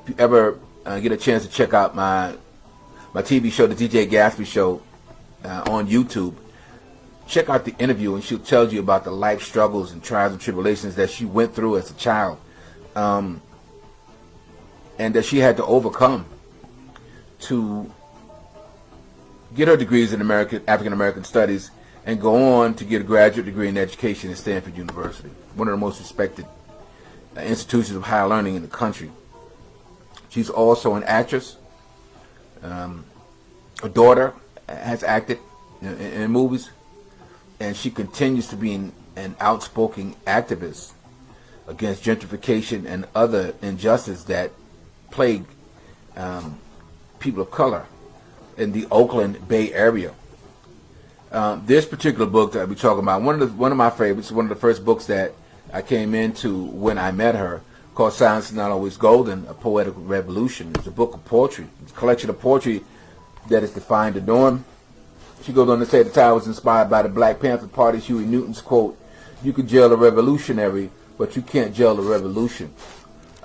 if you ever get a chance to check out my TV show, the DJ Gatsby Show, on YouTube, check out the interview, and she'll tell you about the life struggles and trials and tribulations that she went through as a child, and that she had to overcome to get her degrees in African American Studies and go on to get a graduate degree in education at Stanford University, one of the most respected institutions of higher learning in the country. She's also an actress. Her daughter has acted in movies, and she continues to be an outspoken activist against gentrification and other injustices that plague people of color in the Oakland Bay Area. This particular book that we're talking about, one of my favorites, one of the first books that I came into when I met her, called Silence is Not Always Golden, A Poetic Revolution. It's a book of poetry. It's a collection of poetry that has defined the norm. She goes on to say the title was inspired by the Black Panther Party's Huey Newton's quote, "You could jail a revolutionary, but you can't jail a revolution."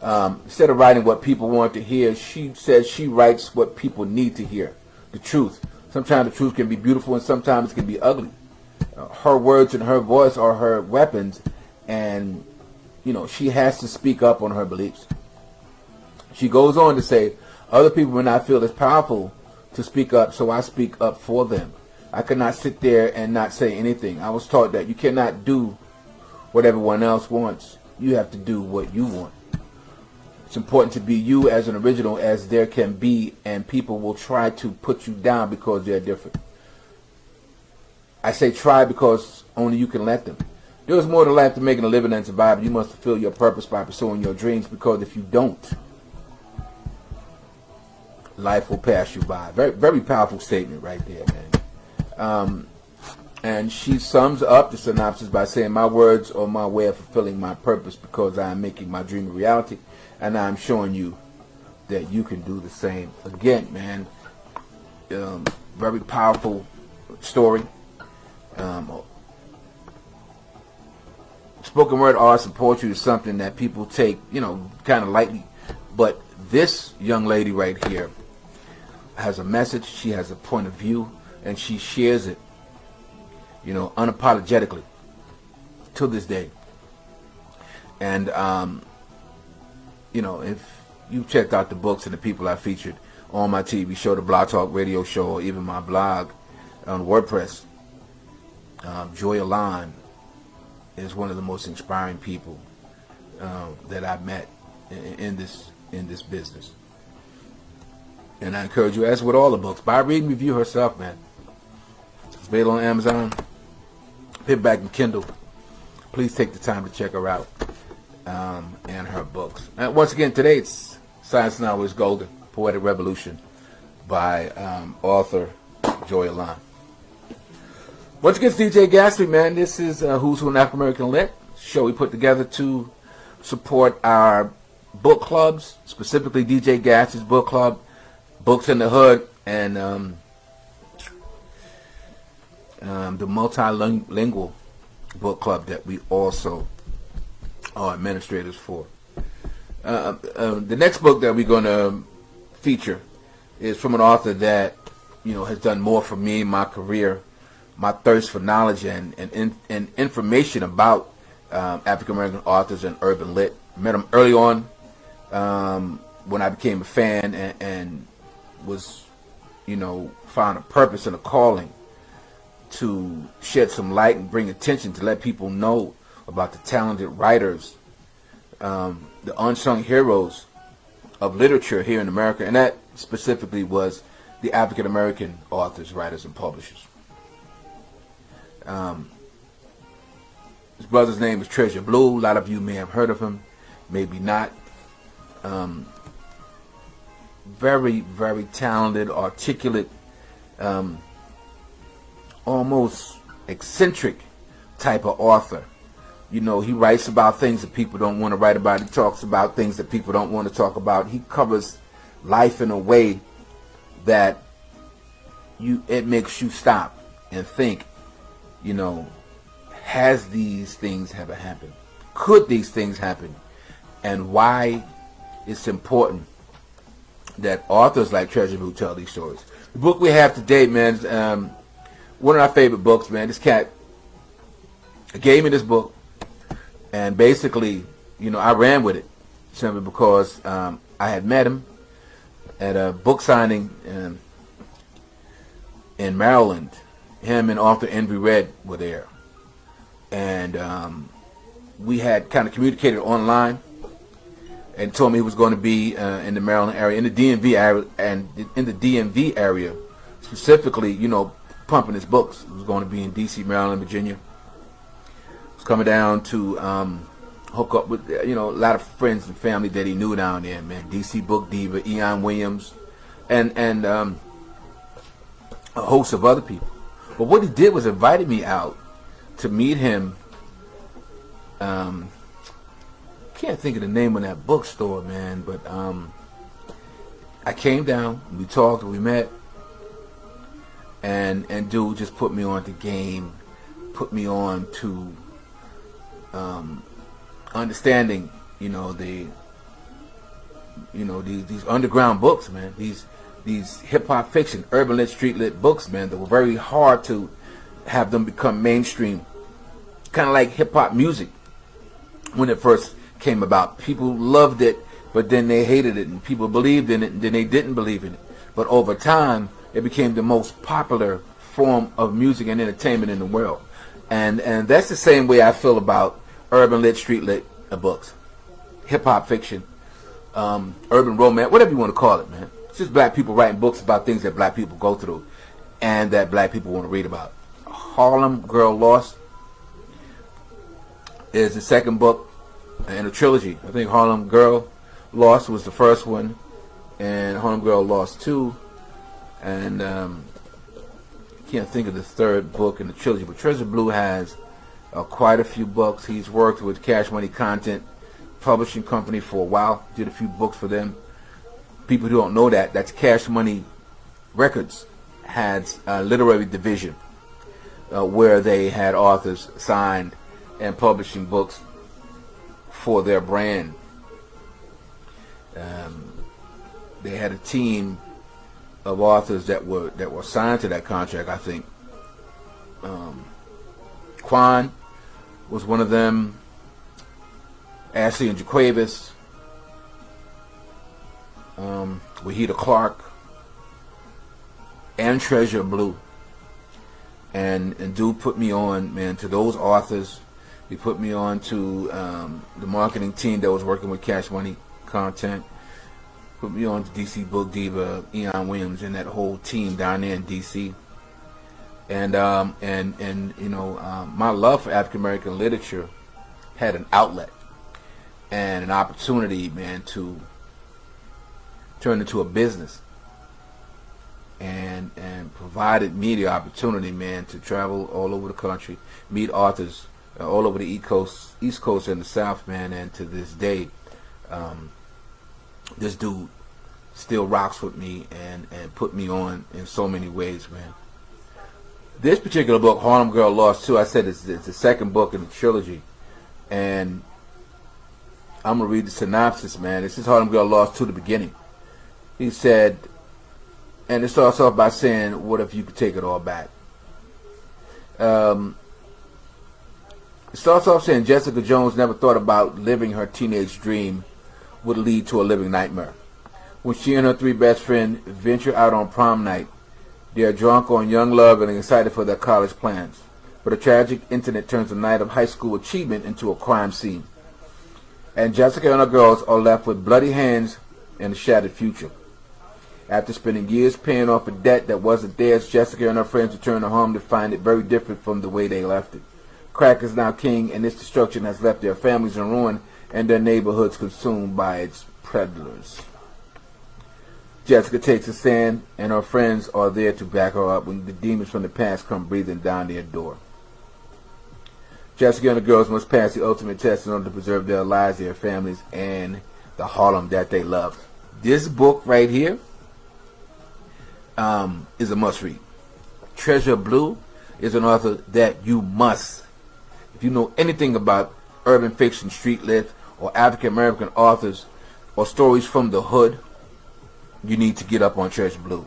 Instead of writing what people want to hear, she says she writes what people need to hear, the truth. Sometimes the truth can be beautiful and sometimes it can be ugly. Her words and her voice are her weapons, and she has to speak up on her beliefs. She goes on to say, other people may not feel as powerful to speak up, so I speak up for them. I cannot sit there and not say anything. I was taught that you cannot do what everyone else wants. You have to do what you want. It's important to be you as an original as there can be, and people will try to put you down because they're different. I say try because only you can let them. There is more to life than making a living and surviving. You must fulfill your purpose by pursuing your dreams, because if you don't, life will pass you by. Very, very powerful statement right there, man. And she sums up the synopsis by saying, my words are my way of fulfilling my purpose because I am making my dream a reality, and I'm showing you that you can do the same. Again, man, very powerful story. Spoken word arts and poetry is something that people take, kind of lightly. But this young lady right here has a message, she has a point of view, and she shares it, unapologetically to this day. And, if you've checked out the books and the people I featured on my TV show, the Blog Talk radio show, or even my blog on WordPress, Joy Alon is one of the most inspiring people that I've met in this business. And I encourage you, as with all the books, buy, read, and review herself, man. It's available on Amazon, paperback, and Kindle. Please take the time to check her out and her books. And once again, today it's Silence Is Not Always Golden, Poetic Revolution by author Joy Alon. Once again, it's DJ Gatsby, man. This is Who's Who in African American Lit show we put together to support our book clubs, specifically DJ Gatsby's book club, Books in the Hood, and the multilingual book club that we also are administrators for. The next book that we're going to feature is from an author that has done more for me in my career, my thirst for knowledge and information about African American authors and urban lit. Met him early on when I became a fan and was, found a purpose and a calling to shed some light and bring attention to let people know about the talented writers, the unsung heroes of literature here in America, and that specifically was the African American authors, writers, and publishers. His brother's name is Treasure Blue. A lot of you may have heard of him, maybe not. Very, very talented, articulate, almost eccentric type of author. He writes about things that people don't want to write about. He talks about things that people don't want to talk about. He covers life in a way that it makes you stop and think, has these things ever happened? Could these things happen? And why it's important that authors like Treasure Blue tell these stories. The book we have today, man, is one of our favorite books, man. This cat gave me this book, and basically, I ran with it simply because I had met him at a book signing in Maryland. Him and author Envy Red were there, and we had kind of communicated online, and told me he was going to be in the Maryland area, in the DMV area, and in the DMV area specifically, pumping his books. He was going to be in DC, Maryland, Virginia. He was coming down to hook up with a lot of friends and family that he knew down there, man. DC Book Diva, Ian Williams, and a host of other people. But what he did was invited me out to meet him. Can't think of the name of that bookstore, man, but I came down, we talked, we met, and dude just put me on the game, put me on to understanding, these underground books, man, these hip hop fiction, urban lit, street lit books, man, that were very hard to have them become mainstream, kind of like hip hop music when it first came about. People loved it, but then they hated it, and people believed in it, and then they didn't believe in it. But over time, it became the most popular form of music and entertainment in the world. And that's the same way I feel about urban lit, street lit books, hip hop fiction, urban romance, whatever you want to call it, man. It's just black people writing books about things that black people go through and that black people want to read about. Harlem Girl Lost is the second book in a trilogy. I think Harlem Girl Lost was the first one, and Harlem Girl Lost 2, and can't think of the third book in the trilogy, but Treasure Blue has quite a few books. He's worked with Cash Money Content Publishing Company for a while, did a few books for them. People who don't know that's Cash Money Records has a literary division where they had authors signed and publishing books for their brand. They had a team of authors that were signed to that contract. I think Quan was one of them. Ashley and Jaquavis, Wahida Clark, and Treasure Blue. And dude put me on, man, to those authors. He put me on to the marketing team that was working with Cash Money Content. Put me on to DC Book Diva, Ian Williams, and that whole team down there in DC. And my love for African American literature had an outlet and an opportunity, man, to turn into a business, and provided me the opportunity, man, to travel all over the country, meet authors all over the East Coast and the South, man. And to this day, this dude still rocks with me and put me on in so many ways, man. This particular book, Harlem Girl Lost 2, I said it's the second book in the trilogy, and I'm going to read the synopsis, man. This is Harlem Girl Lost 2, the beginning. He said, and it starts off by saying, what if you could take it all back? It starts off saying Jessica Jones never thought about living her teenage dream would lead to a living nightmare. When she and her three best friends venture out on prom night, they are drunk on young love and excited for their college plans. But a tragic incident turns a night of high school achievement into a crime scene. And Jessica and her girls are left with bloody hands and a shattered future. After spending years paying off a debt that wasn't theirs, Jessica and her friends return to home to find it very different from the way they left it. Crack is now king, and its destruction has left their families in ruin and their neighborhoods consumed by its predators. Jessica takes a stand, and her friends are there to back her up when the demons from the past come breathing down their door. Jessica and the girls must pass the ultimate test in order to preserve their lives, their families, and the Harlem that they love. This book right here is a must-read. Treasure Blue is an author that you must. If you know anything about urban fiction, street lit, or African American authors, or stories from the hood, you need to get up on Treasure Blue.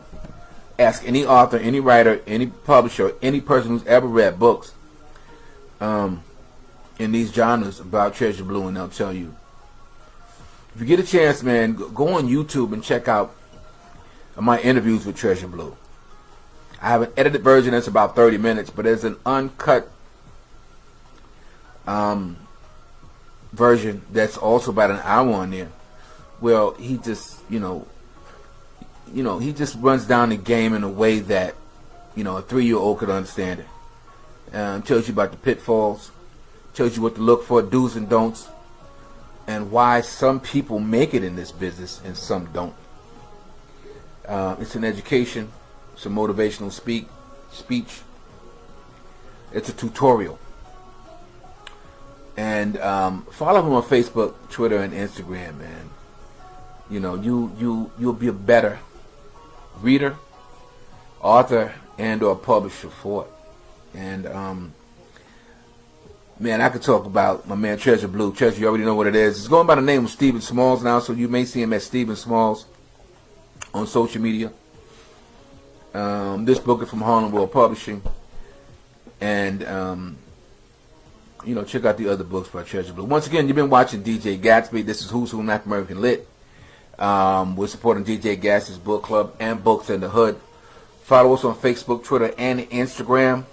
Ask any author, any writer, any publisher, any person who's ever read books in these genres about Treasure Blue, and they'll tell you. If you get a chance, man, go on YouTube and check out my interviews with Treasure Blue. I have an edited version that's about 30 minutes, but there's an uncut version that's also about an hour on there. Well, he just, he just runs down the game in a way that, a 3-year-old could understand it. Tells you about the pitfalls, tells you what to look for, do's and don'ts, and why some people make it in this business and some don't. It's an education, it's a motivational speech. It's a tutorial. And follow him on Facebook, Twitter, and Instagram, man. You'll be a better reader, author, and or publisher for it. And man, I could talk about my man Treasure Blue. Treasure, you already know what it is. It's going by the name of Stephen Smalls now, so you may see him as Stephen Smalls on social media. This book is from Harlem World Publishing. And check out the other books by Treasure Blue. Once again, you've been watching DJ Gatsby. This is Who's Who in African American Lit. We're supporting DJ Gatsby's book club and Books in the Hood. Follow us on Facebook, Twitter, and Instagram.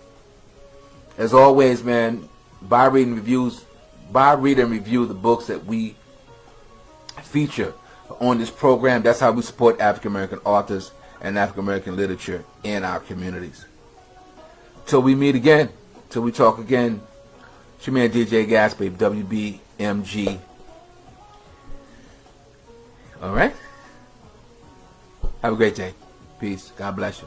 As always, man, buy, read, and review the books that we feature on this program. That's how we support African American authors and African American literature in our communities. Till we meet again, till we talk again. It's your man DJ Gatsby, WBMG. All right? Have a great day. Peace. God bless you.